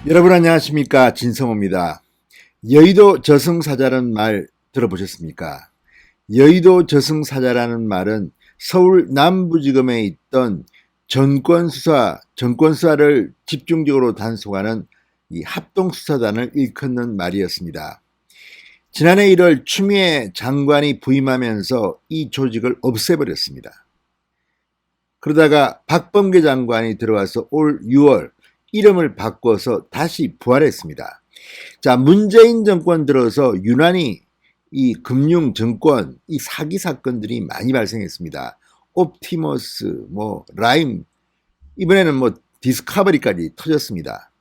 여러분 안녕하십니까, 진성호입니다. 여의도 저승사자라는 말 들어보셨습니까? 여의도 저승사자라는 말은 서울 남부지검에 있던 정권수사를 집중적으로 단속하는 이 합동수사단을 일컫는 말이었습니다. 지난해 1월 추미애 장관이 부임하면서 이 조직을 없애버렸습니다. 그러다가 박범계 장관이 들어와서 올 6월 이름을 바꿔서 다시 부활했습니다. 자, 문재인 정권 들어서 유난히 이 금융 정권, 이 사기 사건들이 많이 발생했습니다. 옵티머스, 라임, 이번에는 디스커버리까지 터졌습니다.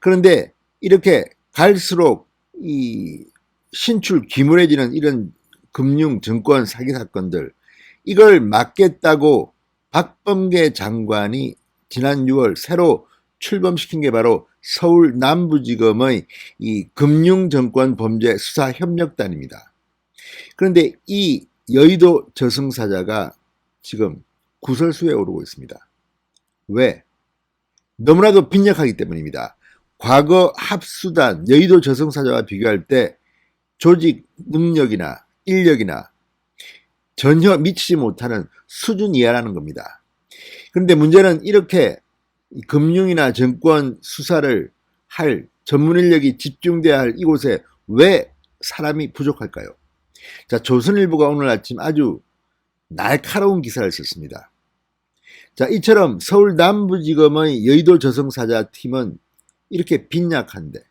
그런데 이렇게 갈수록 이 신출 귀물해지는 이런 금융 정권 사기 사건들, 이걸 막겠다고 박범계 장관이 지난 6월 새로 출범시킨 게 바로 서울 남부지검의 이 금융정권범죄수사협력단입니다. 그런데 이 여의도 저승사자가 지금 구설수에 오르고 있습니다. 왜? 너무나도 빈약하기 때문입니다. 과거 합수단 여의도 저승사자와 비교할 때 조직 능력이나 인력이나 전혀 미치지 못하는 수준 이하라는 겁니다. 그런데 문제는 이렇게 금융이나 정권 수사를 할 전문 인력이 집중돼야 할 이곳에 왜 사람이 부족할까요? 자, 조선일보가 오늘 아침 아주 날카로운 기사를 썼습니다. 자, 이처럼 서울 남부지검의 여의도 저승사자 팀은 이렇게 빈약한데,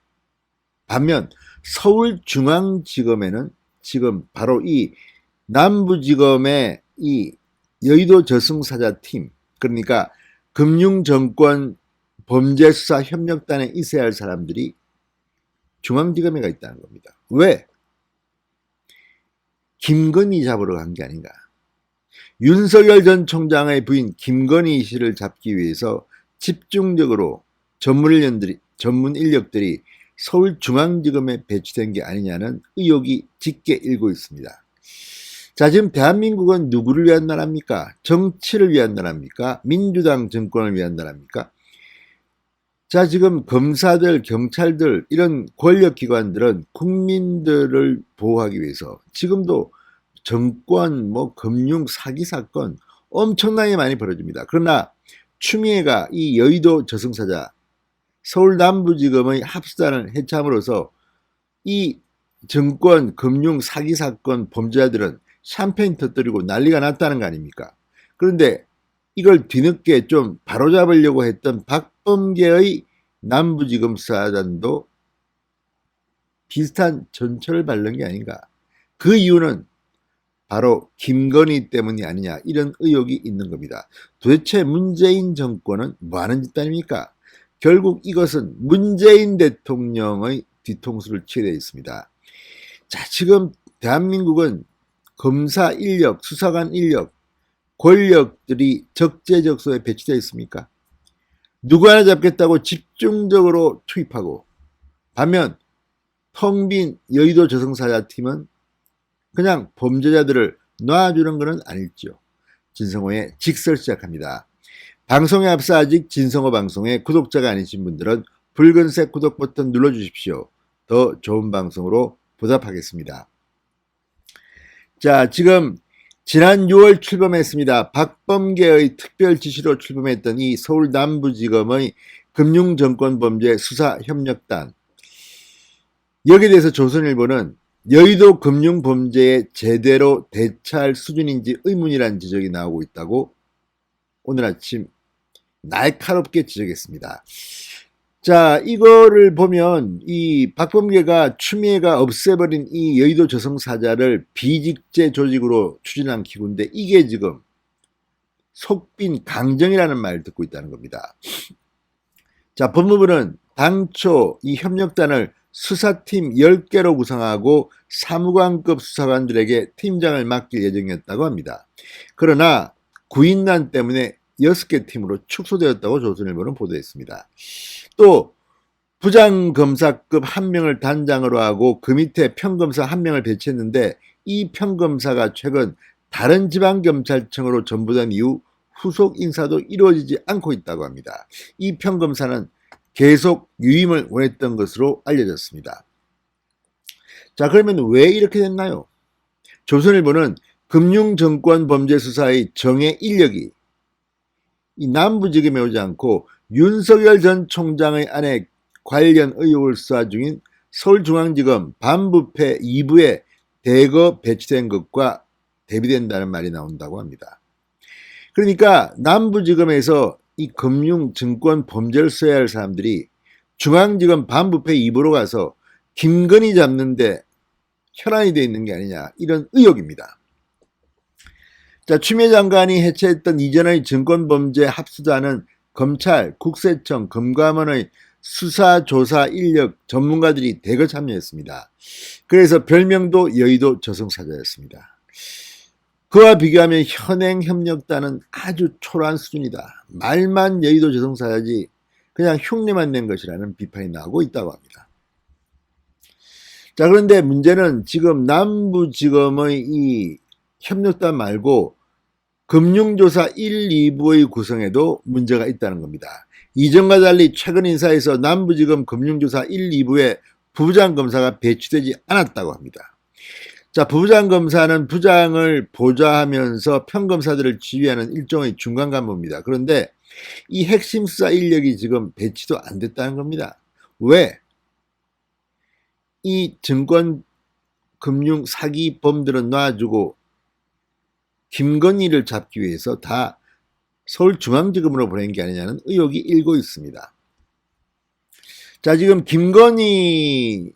반면 서울중앙지검에는 지금 바로 이 남부지검의 이 여의도 저승사자 팀, 그러니까 금융정권 범죄수사협력단에 있어야 할 사람들이 중앙지검에 가 있다는 겁니다. 왜? 김건희 잡으러 간 게 아닌가. 윤석열 전 총장의 부인 김건희 씨를 잡기 위해서 집중적으로 전문 인력들이 서울중앙지검에 배치된 게 아니냐는 의혹이 짙게 일고 있습니다. 자, 지금 대한민국은 누구를 위한 나라입니까? 정치를 위한 나라입니까? 민주당 정권을 위한 나라입니까? 자, 지금 검사들, 경찰들, 이런 권력기관들은 국민들을 보호하기 위해서 지금도 정권, 금융, 사기 사건 엄청나게 많이 벌어집니다. 그러나 추미애가 이 여의도 저승사자, 서울 남부지검의 합수단을 해참으로써 이 정권, 금융, 사기 사건 범죄자들은 샴페인 터뜨리고 난리가 났다는 거 아닙니까? 그런데 이걸 뒤늦게 좀 바로잡으려고 했던 박범계의 남부지검 수사단도 비슷한 전철을 밟는 게 아닌가. 그 이유는 바로 김건희 때문이 아니냐, 이런 의혹이 있는 겁니다. 도대체 문재인 정권은 뭐하는 집단입니까? 결국 이것은 문재인 대통령의 뒤통수를 치게 되어 있습니다. 자, 지금 대한민국은 검사 인력, 수사관 인력, 권력들이 적재적소에 배치되어 있습니까? 누구 하나 잡겠다고 집중적으로 투입하고, 반면 텅 빈 여의도 저승사자 팀은 그냥 범죄자들을 놔주는 것은 아닐지요. 진성호의 직설 시작합니다. 방송에 앞서 아직 진성호 방송의 구독자가 아니신 분들은 붉은색 구독 버튼 눌러주십시오. 더 좋은 방송으로 보답하겠습니다. 자, 지금 지난 6월 출범했습니다. 박범계의 특별 지시로 출범했던 이 서울 남부지검의 금융정권범죄 수사협력단, 여기에 대해서 조선일보는 여의도 금융범죄에 제대로 대처할 수준인지 의문이라는 지적이 나오고 있다고 오늘 아침 날카롭게 지적했습니다. 자, 이거를 보면 이 박범계가 추미애가 없애버린 이 여의도 저승사자를 비직제 조직으로 추진한 기구인데, 이게 지금 속빈 강정이라는 말을 듣고 있다는 겁니다. 자, 법무부는 당초 이 협력단을 수사팀 10개로 구성하고 사무관급 수사관들에게 팀장을 맡길 예정이었다고 합니다. 그러나 구인난 때문에 6개 팀으로 축소되었다고 조선일보는 보도했습니다. 또 부장검사급 1명을 단장으로 하고 그 밑에 평검사 1명을 배치했는데, 이 평검사가 최근 다른 지방검찰청으로 전부된 이후 후속 인사도 이루어지지 않고 있다고 합니다. 이 평검사는 계속 유임을 원했던 것으로 알려졌습니다. 자, 그러면 왜 이렇게 됐나요? 조선일보는 금융정권범죄수사의 정예 인력이 이 남부지검에 오지 않고 윤석열 전 총장의 아내 관련 의혹을 수사 중인 서울중앙지검 반부패 2부에 대거 배치된 것과 대비된다는 말이 나온다고 합니다. 그러니까 남부지검에서 이 금융증권 범죄를 수사해야 할 사람들이 중앙지검 반부패 2부로 가서 김건희 잡는데 혈안이 되어 있는 게 아니냐, 이런 의혹입니다. 자, 추미애 장관이 해체했던 이전의 증권범죄 합수단은 검찰, 국세청, 금감원의 수사조사 인력 전문가들이 대거 참여했습니다. 그래서 별명도 여의도 저승사자였습니다. 그와 비교하면 현행협력단은 아주 초라한 수준이다. 말만 여의도 저승사자지 그냥 흉내만 낸 것이라는 비판이 나오고 있다고 합니다. 자, 그런데 문제는 지금 남부지검의 이 협력단 말고 금융조사 1, 2부의 구성에도 문제가 있다는 겁니다. 이전과 달리 최근 인사에서 남부지검 금융조사 1, 2부에 부부장 검사가 배치되지 않았다고 합니다. 자, 부부장 검사는 부장을 보좌하면서 평검사들을 지휘하는 일종의 중간 간부입니다. 그런데 이 핵심 수사 인력이 지금 배치도 안 됐다는 겁니다. 왜? 이 증권 금융 사기범들은 놔주고 김건희를 잡기 위해서 다 서울중앙지검으로 보낸 게 아니냐는 의혹이 일고 있습니다. 자, 지금 김건희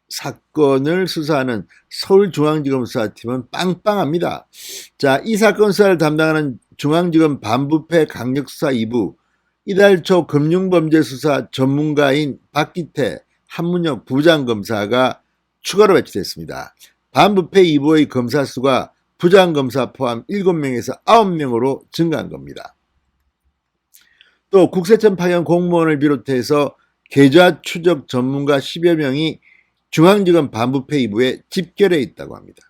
사건을 수사하는 서울중앙지검 수사팀은 빵빵합니다. 자, 이 사건 수사를 담당하는 중앙지검 반부패 강력수사 2부, 이달 초 금융범죄수사 전문가인 박기태, 한문혁 부장검사가 추가로 배치됐습니다. 반부패 2부의 검사 수가 부장검사 포함 7명에서 9명으로 증가한 겁니다. 또 국세청 파견 공무원을 비롯해서 계좌 추적 전문가 10여 명이 중앙지검 반부패 2부에 집결해 있다고 합니다.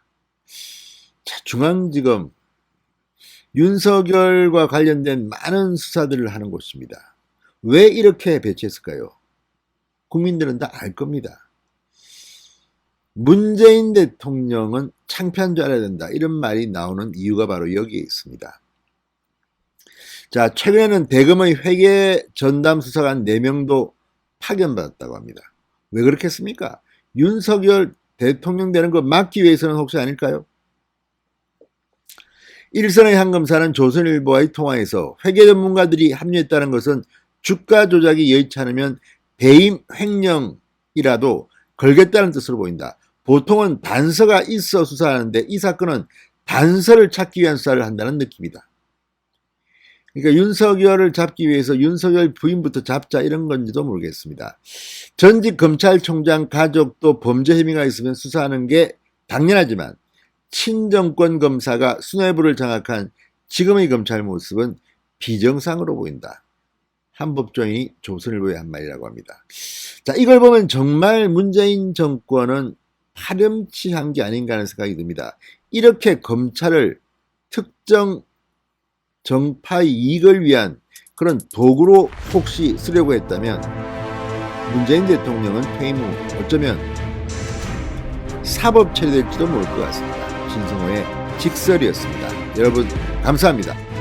자, 중앙지검 윤석열과 관련된 많은 수사들을 하는 곳입니다. 왜 이렇게 배치했을까요? 국민들은 다 알 겁니다. 문재인 대통령은 창피한 줄 알아야 된다, 이런 말이 나오는 이유가 바로 여기에 있습니다. 자, 최근에는 대검의 회계 전담 수사관 4명도 파견받았다고 합니다. 왜 그렇겠습니까? 윤석열 대통령 되는 거 막기 위해서는 혹시 아닐까요? 일선의 한 검사는 조선일보와의 통화에서 회계 전문가들이 합류했다는 것은 주가 조작이 여의치 않으면 배임 횡령이라도 걸겠다는 뜻으로 보인다. 보통은 단서가 있어 수사하는데 이 사건은 단서를 찾기 위한 수사를 한다는 느낌이다. 그러니까 윤석열을 잡기 위해서 윤석열 부인부터 잡자, 이런 건지도 모르겠습니다. 전직 검찰총장 가족도 범죄 혐의가 있으면 수사하는 게 당연하지만 친정권 검사가 수뇌부를 장악한 지금의 검찰 모습은 비정상으로 보인다. 한 법조인이 조선일보에 한 말이라고 합니다. 자, 이걸 보면 정말 문재인 정권은 파렴치한 게 아닌가 하는 생각이 듭니다. 이렇게 검찰을 특정 정파의 이익을 위한 그런 도구로 혹시 쓰려고 했다면 문재인 대통령은 퇴임 후 어쩌면 사법 처리될지도 모를 것 같습니다. 진성호의 직설이었습니다. 여러분 감사합니다.